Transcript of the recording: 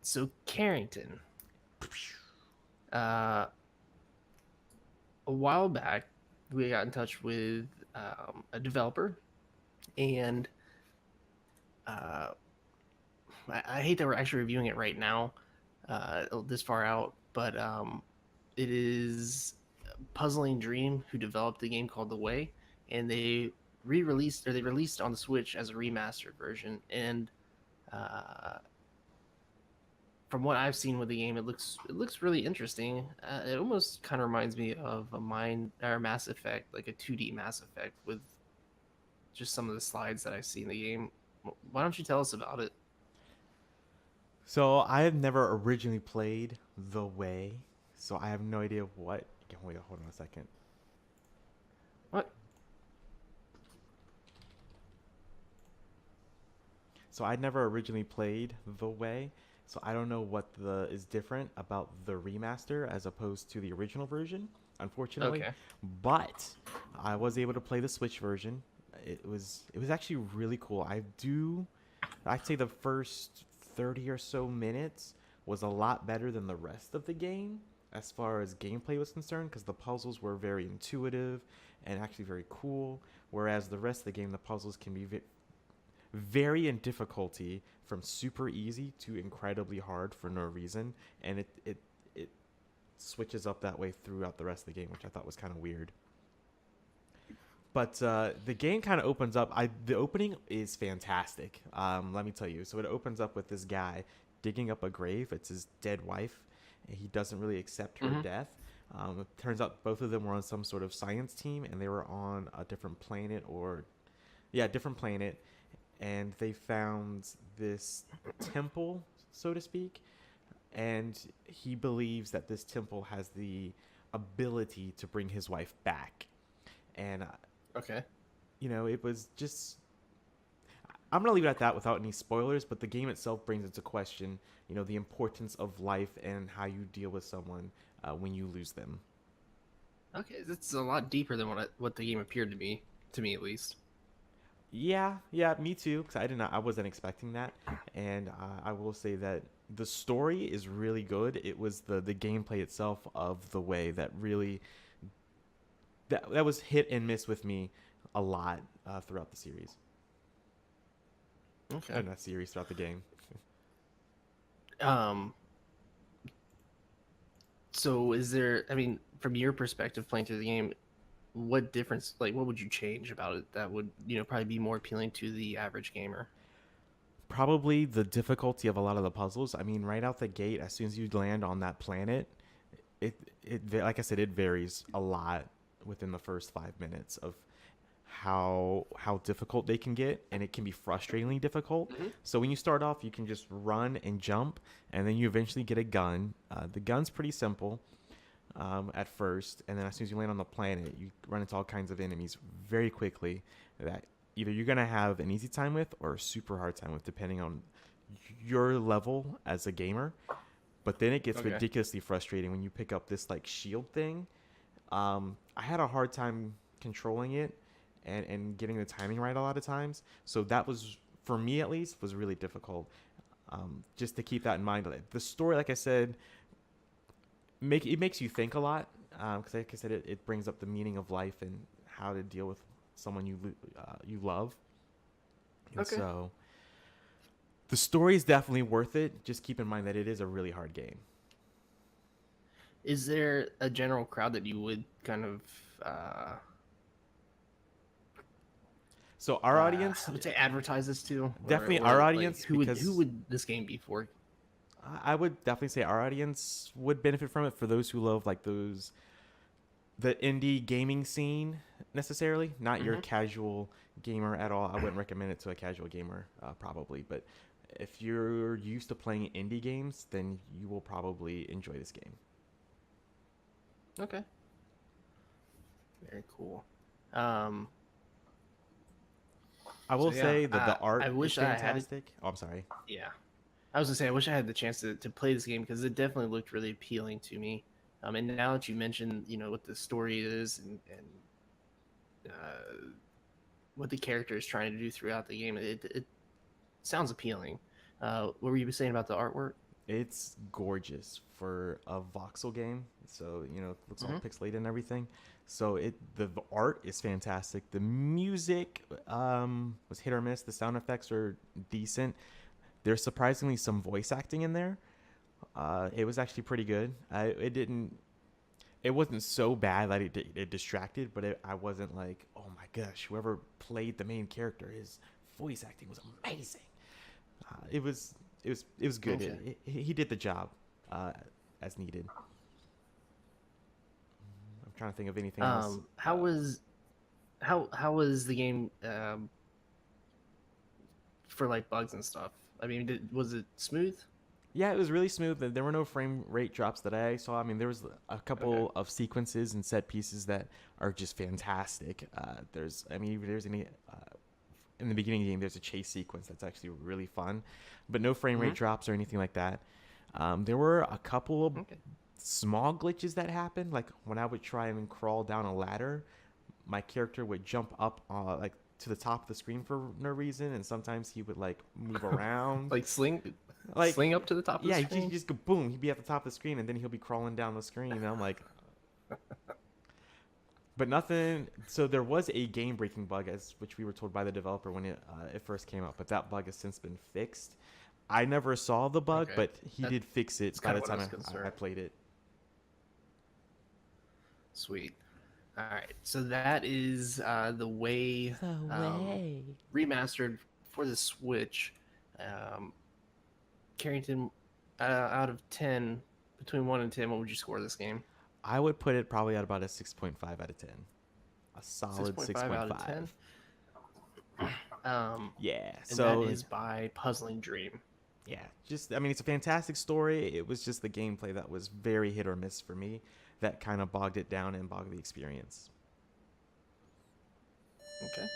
So Carrington, uh, a while back, we got in touch with a developer, and uh, I hate that we're actually reviewing it right now, this far out, but it is Puzzling Dream who developed the game called The Way, and they released on the Switch as a remastered version, and uh, from what I've seen with the game, it looks really interesting. It almost kind of reminds me of a Mind or Mass Effect, like a 2D Mass Effect, with just some of the slides that I see in the game. Why don't you tell us about it? So I have never originally played The Way, so I have no idea what. Wait, hold on a second. What? So I never originally played The Way, so I don't know what the is different about the remaster as opposed to the original version, unfortunately. Okay. But I was able to play the Switch version. It was actually really cool. I'd say the first 30 or so minutes was a lot better than the rest of the game as far as gameplay was concerned because the puzzles were very intuitive and actually very cool. Whereas the rest of the game, the puzzles can be vary in difficulty from super easy to incredibly hard for no reason, and it switches up that way throughout the rest of the game, which I thought was kind of weird. But the game kind of opens up. The opening is fantastic. Let me tell you. So it opens up with this guy digging up a grave. It's his dead wife, and he doesn't really accept her Mm-hmm. death. It turns out both of them were on some sort of science team, and they were on a different planet, or yeah, different planet, and they found this temple, so to speak, and he believes that this temple has the ability to bring his wife back. And Okay. it was just. I'm gonna leave it at that without any spoilers, but the game itself brings into question, the importance of life and how you deal with someone when you lose them. Okay, that's a lot deeper than what the game appeared to me at least. Yeah, yeah, me too. Because I wasn't expecting that, and I will say that the story is really good. It was the gameplay itself of the way that really that was hit and miss with me a lot throughout the series. Okay. And that series throughout the game. Um. So, is there? I mean, from your perspective, playing through the game, what difference? Like, what would you change about it that would probably be more appealing to the average gamer? Probably the difficulty of a lot of the puzzles. I mean, right out the gate, as soon as you land on that planet, it like I said, it varies a lot within the first 5 minutes of how difficult they can get, and it can be frustratingly difficult. Hmm. So when you start off, you can just run and jump, and then you eventually get a gun. The gun's pretty simple at first, and then as soon as you land on the planet, you run into all kinds of enemies very quickly that either you're gonna have an easy time with or a super hard time with, depending on your level as a gamer. But then it gets Okay. ridiculously frustrating when you pick up this like shield thing. I had a hard time controlling it and getting the timing right a lot of times. So that was, for me at least, was really difficult. Just to keep that in mind. Like, the story, like I said, it makes you think a lot. Because like I said, it brings up the meaning of life and how to deal with someone you love. And Okay. so the story is definitely worth it. Just keep in mind that it is a really hard game. Is there a general crowd that you would kind of So our audience, I would say advertise this to, definitely our or like audience, who because would this game be for? I would definitely say our audience would benefit from it for those who love like the indie gaming scene necessarily, not your Hmm. casual gamer at all. I wouldn't recommend it to a casual gamer probably, but if you're used to playing indie games, then you will probably enjoy this game. Okay. Very cool. Um. I So will yeah, say that the I art is wish I had it. fantastic. Oh, I'm sorry. Yeah. I was gonna say I wish I had the chance to play this game because it definitely looked really appealing to me. And now that you mentioned, what the story is and what the character is trying to do throughout the game, it sounds appealing. What were you saying about the artwork? It's gorgeous for a voxel game. So, it looks all Hmm. pixelated and everything. So the art is fantastic. The music was hit or miss. The sound effects are decent. There's surprisingly some voice acting in there. It was actually pretty good. It wasn't so bad that it distracted, but I wasn't like, oh my gosh, whoever played the main character, his voice acting was amazing. It was good. Okay. He did the job uh, as needed. I'm trying to think of anything else. How was how was the game for like bugs and stuff? I mean, was it smooth? Yeah, it was really smooth. There were no frame rate drops that I saw. I mean, there was a Okay. couple of sequences and set pieces that are just fantastic. I mean, if there's any in the beginning of the game, there's a chase sequence that's actually really fun, but no frame Hmm. rate drops or anything like that. There were a couple of Okay. small glitches that happened, like when I would try and crawl down a ladder, my character would jump up like to the top of the screen for no reason, and sometimes he would like move around. Like Like, sling up to the top of the yeah, he screen. just go boom. He'd be at the top of the screen, and then he'll be crawling down the screen. And I'm like, but nothing. So there was a game-breaking bug, as which we were told by the developer when it first came out, but that bug has since been fixed. I never saw the bug, Okay. but he That's did fix it by kind the of what I time was I concerned. played it. Sweet. All right. So that is the Way The way. remastered for the Switch. Um, Carrington, out of 10, between 1 and 10, what would you score this game? I would put it probably at about a 6.5 out of 10. A solid 6.5 out of 10. 6.5. Yeah. And that So is by Puzzling Dream. yeah, just I mean, it's a fantastic story. It was just the gameplay that was very hit or miss for me. That kind of bogged it down and bogged the experience. Okay.